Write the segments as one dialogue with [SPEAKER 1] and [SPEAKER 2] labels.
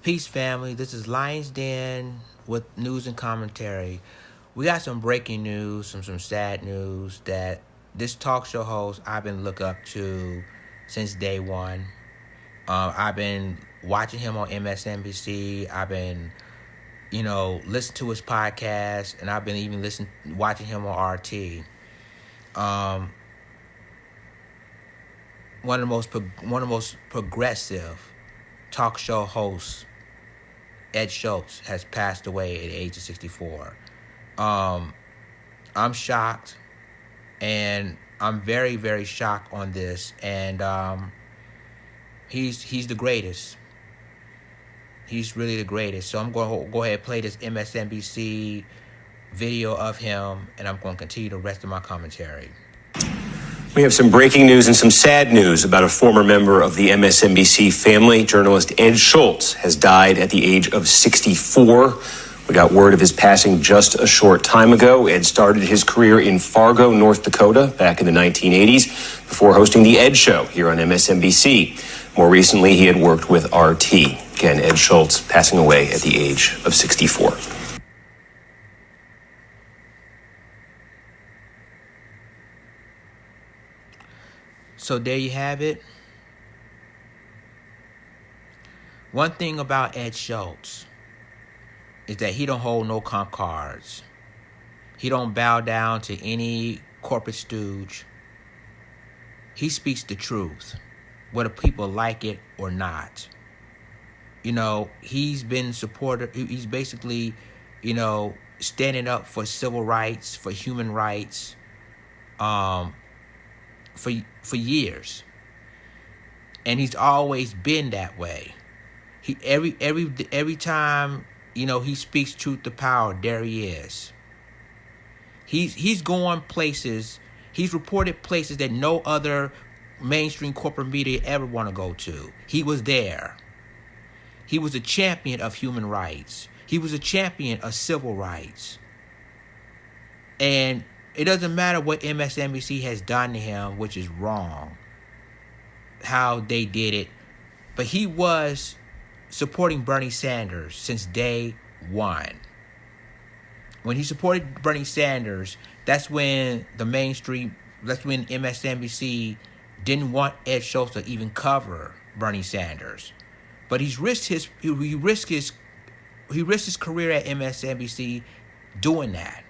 [SPEAKER 1] Peace, family. This is Lions Den with news and commentary. We got some breaking news, some sad news that this talk show host I've been looking up to since day one. I've been watching him on MSNBC. I've been, listening to his podcast, and I've been even watching him on RT. One of the most progressive talk show hosts, Ed Schultz, has passed away at the age of 64. I'm shocked, and I'm very, very shocked on this. And he's the greatest. He's really the greatest. So I'm going to go ahead and play this MSNBC video of him, and I'm going to continue the rest of my commentary.
[SPEAKER 2] We have some breaking news and some sad news about a former member of the MSNBC family. Journalist Ed Schultz has died at the age of 64. We got word of his passing just a short time ago. Ed started his career in Fargo, North Dakota back in the 1980s before hosting The Ed Show here on MSNBC. More recently, he had worked with RT. Again, Ed Schultz passing away at the age of 64.
[SPEAKER 1] So there you have it. One thing about Ed Schultz is that he don't hold no comp cards. He don't bow down to any corporate stooge. He speaks the truth, whether people like it or not. He's been supportive. He's basically, standing up for civil rights, for human rights, for years, and he's always been that way. He every time he speaks truth to power, there he is. He's going places. He's reported places that no other mainstream corporate media ever want to go to. He was there. He was a champion of human rights. He was a champion of civil rights. And it doesn't matter what MSNBC has done to him, which is wrong, how they did it. But he was supporting Bernie Sanders since day one. When he supported Bernie Sanders, that's when MSNBC didn't want Ed Schultz to even cover Bernie Sanders. But he risked his career at MSNBC doing that.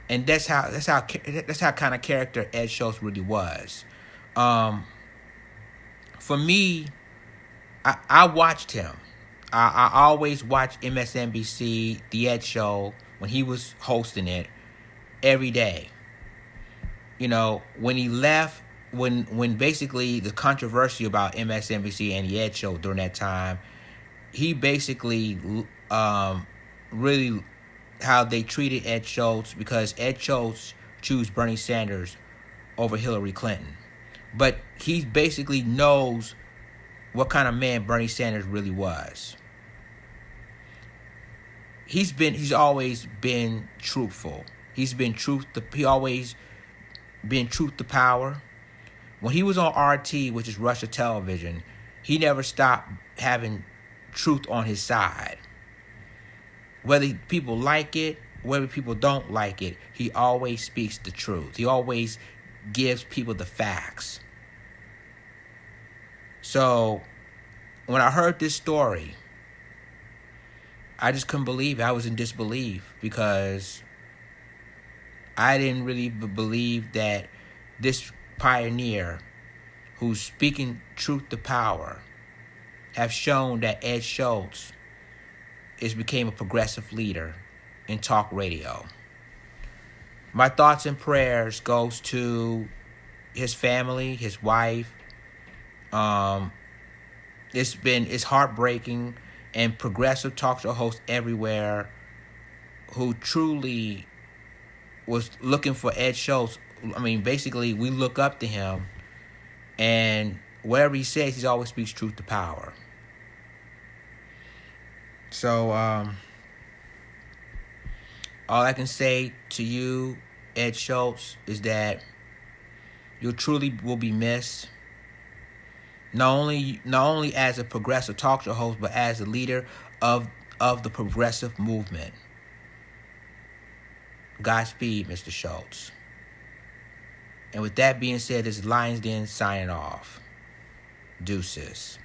[SPEAKER 1] And that's how kind of character Ed Schultz really was. For me, I watched him. I always watched MSNBC, The Ed Show, when he was hosting it every day. When he left, when basically the controversy about MSNBC and The Ed Show during that time, he basically really how they treated Ed Schultz, because Ed Schultz chose Bernie Sanders over Hillary Clinton. But he basically knows what kind of man Bernie Sanders really was. He's always been truthful. He always been truth to power. When he was on RT, which is Russia television, he never stopped having truth on his side. Whether people like it, whether people don't like it, he always speaks the truth. He always gives people the facts. So when I heard this story, I just couldn't believe it. I was in disbelief, because I didn't really believe that this pioneer who's speaking truth to power have shown that Ed Schultz became a progressive leader in talk radio. My thoughts and prayers goes to his family, his wife. It's heartbreaking, and progressive talk show hosts everywhere who truly was looking for Ed Schultz. I mean, basically, we look up to him, and whatever he says, he always speaks truth to power. So, all I can say to you, Ed Schultz, is that you truly will be missed. Not only as a progressive talk show host, but as a leader of the progressive movement. Godspeed, Mr. Schultz. And with that being said, this is Lions Den signing off. Deuces.